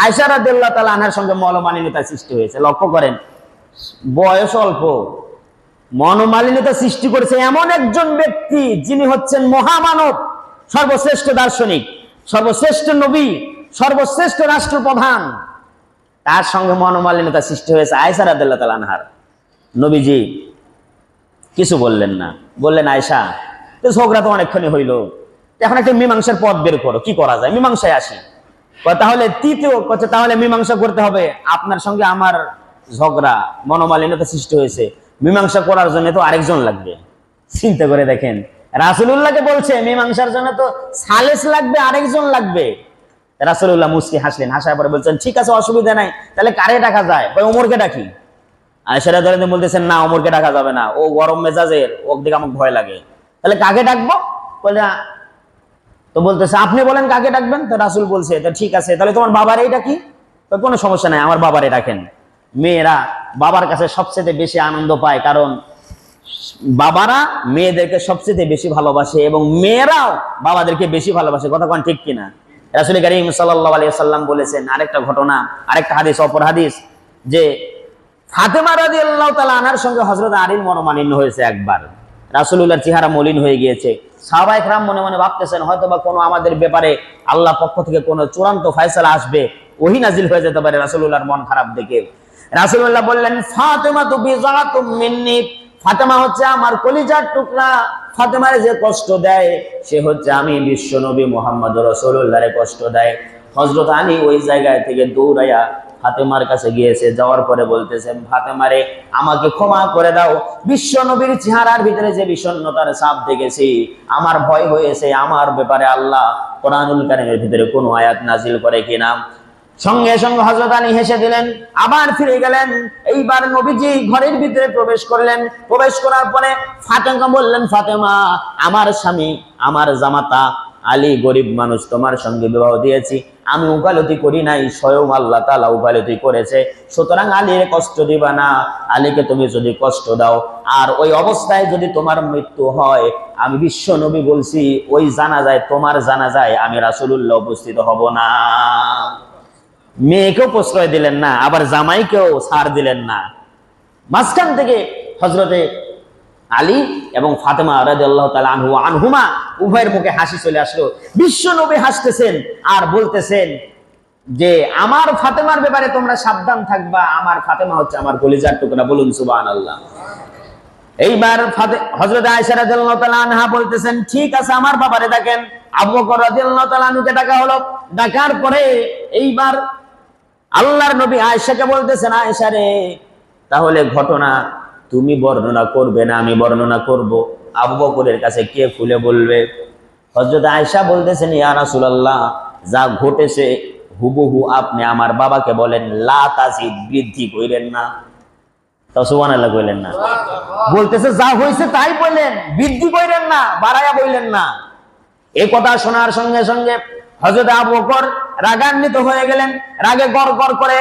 আয়েশা রাদিয়াল্লাহু তাআলা আনহার সঙ্গে মনোমালিন্যতা সৃষ্টি হয়েছে। লক্ষ্য করেন, বয়স অল্প, মনোমালিন্যতা সৃষ্টি করেছে এমন একজন ব্যক্তি যিনি হচ্ছেন মহামানব, সর্বশ্রেষ্ঠ দার্শনিক, সর্বশ্রেষ্ঠ নবী, সর্বশ্রেষ্ঠ রাষ্ট্রপ্রধান। তার সঙ্গে মনোমালিন্যতা সৃষ্টি হয়েছে আয়েশা রাদিয়াল্লাহু তাআলা আনহার। নবীজি কিছু বললেন না, বললেন আয়েশা, তো ঝগড়া তো অনেকক্ষণই হইল, এখন একটা মীমাংসার পথ বের করো, কি করা যায়, মীমাংসায় আসি। তাহলে তাহলে মীমাংসা করতে হবে, আপনার সঙ্গে আমার ঝগড়া, মনোমালিন্যতা সৃষ্টি হয়েছে, মীমাংসা করার জন্য তো আরেকজন লাগবে। চিন্তা করে দেখেন, রাসূলুল্লাহকে বলছে মীমাংসার জন্য তো সালেস লাগবে, আরেকজন লাগবে। রাসূলুল্লাহ মুস্কি হাসলেন, হাসার পরে বলছেন ঠিক আছে, অসুবিধা নাই, তাহলে কারে ডাকা যায়? ওমরকে ডাকি। আয়েশা রাদিয়াল্লাহু বলতেছেন না, ওমরকে ডাকা যাবে না, ও গরম মেজাজের, ওর দিকে আমার ভয় লাগে। তাহলে কাকে ডাকবো? তো বলতেছে আপনি বলেন কাকে ডাকবেন। তো রাসূল বলছে ঠিক আছে, তাহলে তোমার বাবার এইটা কি? কোনো সমস্যা নাই, আমার বাবারে ডাকেন। মেয়েরা বাবার কাছে সবচেয়ে বেশি আনন্দ পায়, কারণ বাবারা মেয়েদেরকে সবচেয়ে বেশি ভালোবাসে এবং মেয়েরাও বাবাদেরকে বেশি ভালোবাসে। কথা কোন ঠিক কিনা? রাসূল কারীম সাল্লাল্লাহু আলাইহি ওয়াসাল্লাম বলেছেন আরেকটা ঘটনা, আরেকটা হাদিস, অপর হাদিস, যে ফাতেমা রাদিয়াল্লাহু তাআলা আনহার সঙ্গে হযরত আলীর মনোমালিন্য হয়েছে একবার। রাসূলুল্লাহর চেহারা মলিন হয়ে গিয়েছে। সাহাবায়ে কেরাম মনে মনে ভাবতেছেন হয়তোবা কোনো আমাদের ব্যাপারে আল্লাহ পক্ষ থেকে কোনো চূড়ান্ত ফয়সালা আসবে, ওহী নাজিল হয়ে যেতে পারে। রাসূলুল্লাহর মন খারাপ দেখে রাসূলুল্লাহ বললেন ফাতেমা তু বিযাতুম মিন্নি, ফাতেমা হচ্ছে আমার কলিজার টুকরা, ফাতেমারে যে কষ্ট দেয় সে হচ্ছে আমি বিশ্ব নবী মুহাম্মদ রাসূলুল্লাহরে কষ্ট দেয়। হযরত আলী ওই জায়গায় থেকে দৌড়াইয়া ফাতেমার কাছে গিয়েছে, যাওয়ার পরে বলতেছেন ফাতেমারে আমাকে ক্ষমা করে দাও, বিশ্ব নবীর চেহারার ভিতরে যে বিষণ্ণতার ছাপ দেখেছি, আমার ভয় হয়েছে আমার ব্যাপারে আল্লাহ কোরআনুল কারীমের ভিতরে কোনো আয়াত নাজিল করে কিনা। সঙ্গে সঙ্গে হযরত আলী হেসে দিলেন, আবার ফিরে গেলেন। এইবার নবীজি ঘরের ভিতরে প্রবেশ করলেন। প্রবেশ করার পরে ফাতেমা বললেন, ফাতেমা আমার স্বামী, আমার জামাতা আলী গরিব মানুষ, তোমার সঙ্গে বিবাহ দিয়েছি, আমি উকালতি করি নাই, স্বয়ং আল্লাহ তাআলা উকালতি করেছে, সুতরাং আলীর কষ্ট দিবা না। আলীকে তুমি যদি কষ্ট দাও আর ওই অবস্থায় যদি তোমার মৃত্যু হয়, আমি বিশ্ব নবী বলছি ওই জানাজায়, তোমার জানাজায় আমি রাসূলুল্লাহ উপস্থিত হব না। মেয়েকেও প্রশ্রয় দিলেন না, আবার জামাইকেও ছাড় দিলেন না। মাঝখান থেকে হযরতে আলী এবং ফাতেমা রাদিয়াল্লাহু তাআলা আনহুমা উভয়ের মুখে হাসি চলে আসলো। বিশ্ব নবী হাসতেছেন আর বলতেছেন যে আমার ফাতেমার ব্যাপারে তোমরা সাবধান থাকবা, আমার ফাতেমা হচ্ছে আমার কলিজার টুকরা। বলুন সুবহানাল্লাহ। এইবার হযরত আয়েশা রাদিয়াল্লাহু তাআলা আনহা বলতেছেন ঠিক আছে, আমার বাবারে ডাকেন। আবু বকর রাদিয়াল্লাহু তাআলা আনহুকে ডাকা হলো। ডাকার পরে এইবার আল্লাহর নবী আয়েশাকে বলতেছেন, আয়েশা রে, তাহলে ঘটনা তুমি বর্ণনা করবে না আমি বর্ণনা করব? আবু বকরের কাছে কে খুলে বলবে? হযরত আয়েশা বলতেছেন, ইয়া রাসূলুল্লাহ, যা ঘটেছে হুবহু আপনি আমার বাবাকে বলেন, লা তাজিদ, বৃদ্ধি কইরেন না। তো সুবহানাল্লাহ কইলেন না? বলতেছে যা হইছে তাই বলেন, বৃদ্ধি কইরেন না, বাড়ায়া বললেন না। এই কথা শোনার সঙ্গে সঙ্গে হযরত আবু বকর রাগান্বিত হয়ে গেলেন। রাগে গড়গড় করে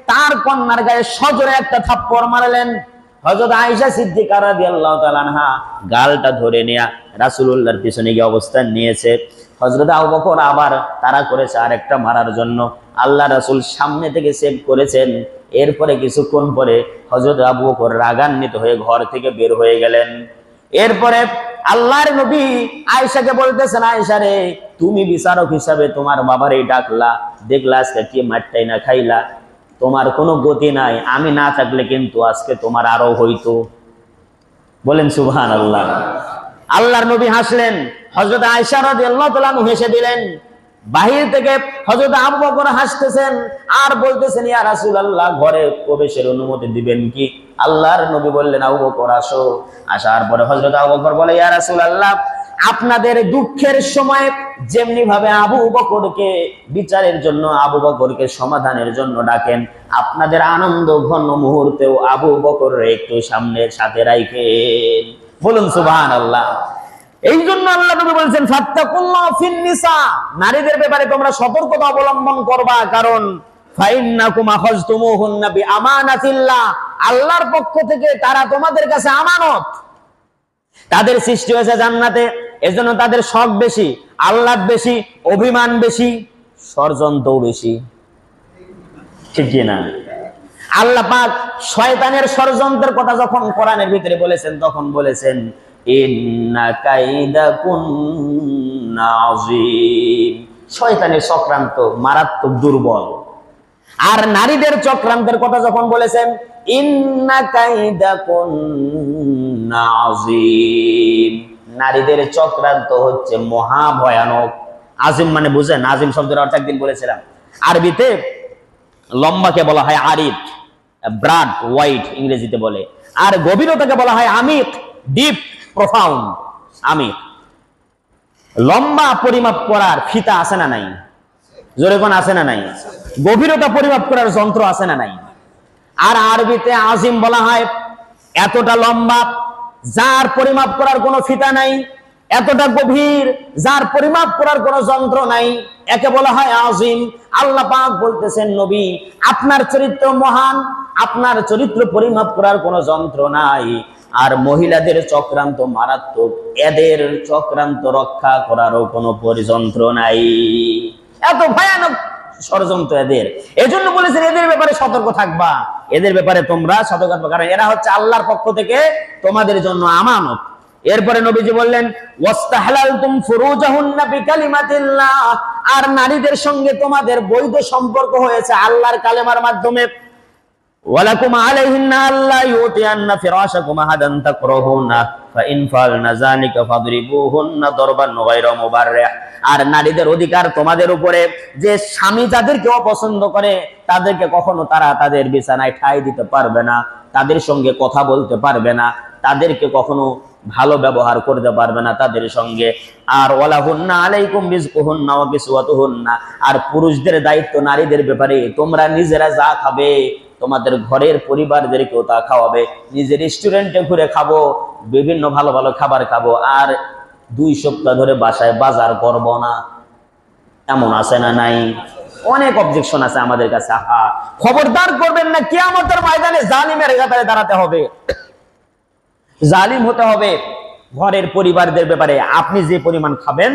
তার কন্যার গায়ে সজোরে একটা থাপ্পড় মারলেন। হযরত আয়েশা সিদ্দিকা রাদিয়াল্লাহু তাআলা আনহা গালটা ধরে নিয়ে রাসূলুল্লাহর পিছনে গিয়ে অবস্থান নিয়েছে। হযরত আবু বকর আবার তারা করেছে আরেকটা মারার জন্য। আল্লাহ রাসূল সামনে থেকে সেভ করেছেন। এরপরে কিছুক্ষণ পরে হযরত আবু বকর রাগান্বিত হয়ে ঘর থেকে বের হয়ে গেলেন। এরপরে আল্লাহর নবী আয়েশাকে বলতেছেন, আয়েশা রে, তুমি বিচারক হিসাবে তোমার বাবারই ডাকলা, দেখলা আজকে কি মারটাই না খাইলা, তোমার কোনো গতি নাই, আমি না থাকলে কিন্তু আজকে তোমার আরো হইতো। বলেন সুবহানাল্লাহ। আল্লাহর নবী হাসলেন, হযরত আয়েশা রাদিয়াল্লাহু তাআলা হেসে দিলেন। বাহির থেকে হযরত আবু বকর হাসতেছেন আর বলতেছেন, ইয়া রাসূলুল্লাহ, ঘরে প্রবেশের অনুমতি দিবেন কি? আল্লাহর নবী বললেন, আবু বকর আসো। আসার পরে হযরত আবু বকর বলে, ইয়া রাসূলুল্লাহ, আপনাদের দুঃখের সময় যেমনি ভাবে আবু বকরকে বিচারের জন্য, আবু বকরকে সমাধানের জন্য ডাকেন, আপনাদের আনন্দ ঘন মুহূর্তেও আবু বকরের একটু সামনের সাথে রাখেন। বলুন সুবহানাল্লাহ। এই জন্য আল্লাহ নবী বলেছেন, ফাত্তাকুল্লাহ ফিন নিসা, নারীদের ব্যাপারে তোমরা সতর্কতা অবলম্বন করবা, কারণ ফাইন্নাকুম আখাযতুমুহুন্না বিআমানাতিল্লাহ, আল্লাহর পক্ষ থেকে তারা তোমাদের কাছে আমানত। তাদের সৃষ্টি হয়েছে জান্নাতে, এজন্য তাদের শখ বেশি, আহ্লাদ বেশি, অভিমান বেশি, ষড়যন্ত্রও বেশি। ঠিক না? আল্লাহ পাক শয়তানের ষড়যন্ত্রের কথা যখন কোরআনের ভিতরে বলেছেন তখন বলেছেন ইন্না কাইদাকুন্না আযীম। শয়তানের চক্রান্ত মারাত্মক দুর্বল। আর নারীদের চক্রান্তের কথা যখন বলেছেন ইন্না কাইদাকুন্না আযীম, নারীদের চক্রান্ত হচ্ছে মহা ভয়ানক। আজিম মানে বুঝেন? আজিম শব্দের অর্থ একদিন বলেছিলাম। আরবিতে লম্বাকে বলা হয় আরিদ, ব্রড, ওয়াইড ইংরেজিতে বলে। আর গভীরতাকে বলা হয় আমিক, ডিপ, প্রফাউন্ড। আমিক। লম্বা পরিমাপ করার ফিতা আছে না নাই? জোরে কোন আছে না নাই? গভীরতা পরিমাপ করার যন্ত্র আছে না নাই? আর আরবিতে আজিম বলা হয় এতটা লম্বা যার পরিমাপ করার কোনো ফিতা নাই, এতটা গভীর যার পরিমাপ করার কোনো যন্ত্র নাই, একে বলা হয় আজিম। আল্লাহ পাক বলতেছেন নবী আপনার চরিত্র মহান, আপনার চরিত্র পরিমাপ করার কোনো যন্ত্র নাই। আর মহিলাদের চক্রান্ত মারাত্মক, এদের চক্রান্ত রক্ষা করারও কোনো পরিযন্ত্র নাই। এত ভয়ানক ষড়যন্ত্র এদের। এজন্য বলেছেন এদের ব্যাপারে সতর্ক থাকবা, এদের ব্যাপারে তোমরা সতর্ক থাকবা, কারণ এরা হচ্ছে আল্লাহর পক্ষ থেকে তোমাদের জন্য আমানত। এরপরে নবীজি বললেন ওয়াস্তাহলালতুম ফুরুজাহুন্না বিকালিমাতিল্লাহ, আর নারীদের সঙ্গে তোমাদের বৈধ সম্পর্ক হয়েছে আল্লাহর কালেমার মাধ্যমে। ওয়ালাকুম আলাইহিন্না আল্লা ইউতিয়ান্না ফিরাশাকুম আহাদান তাকরাহুনা ফাইন ফালনা যালিকা ফাদরিবুহুন্না দরবান গায়রা মুবাররিহ। আর নারীদের অধিকার তোমাদের উপরে যে স্বামী যাদেরকে অপছন্দ করে তাদেরকে কখনো তারা তাদের বিছানায় ঠাঁই দিতে পারবে না, তাদের সঙ্গে কথা বলতে পারবে না, তাদেরকে কখনো ভালো ব্যবহার করতে পারবে না তাদের সঙ্গে। আর ওয়ালাহুন্না আলাইকুম রিজকুহুন্না ওয়া কিসওয়াতুহুন্না, আর পুরুষদের দায়িত্ব নারীদের ব্যাপারে তোমরা নিজেরা যা খাবে তোমাদের ঘরের পরিবারদেরকেও তা খাওয়াবে। নিজে রেস্টুরেন্টে ঘুরে খাবো, বিভিন্ন ভালো ভালো খাবার খাবো, আর 2 সপ্তাহ ধরে বাসায় বাজার করব না, এমন আছে না নাই? অনেক অবজেকশন আছে আমাদের কাছে। খবরদার করবেন না, কিয়ামতের ময়দানে জালিমের কাতারে দাঁড়াতে হবে, জালিম হতে হবে। ঘরের পরিবারদের ব্যাপারে আপনি যে পরিমাণ খাবেন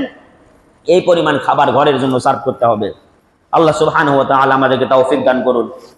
এই পরিমাণ খাবার ঘরের জন্য সার্ভ করতে হবে। আল্লাহ সুবহানাহু ওয়া তাআলা আমাদেরকে তৌফিক দান করুন।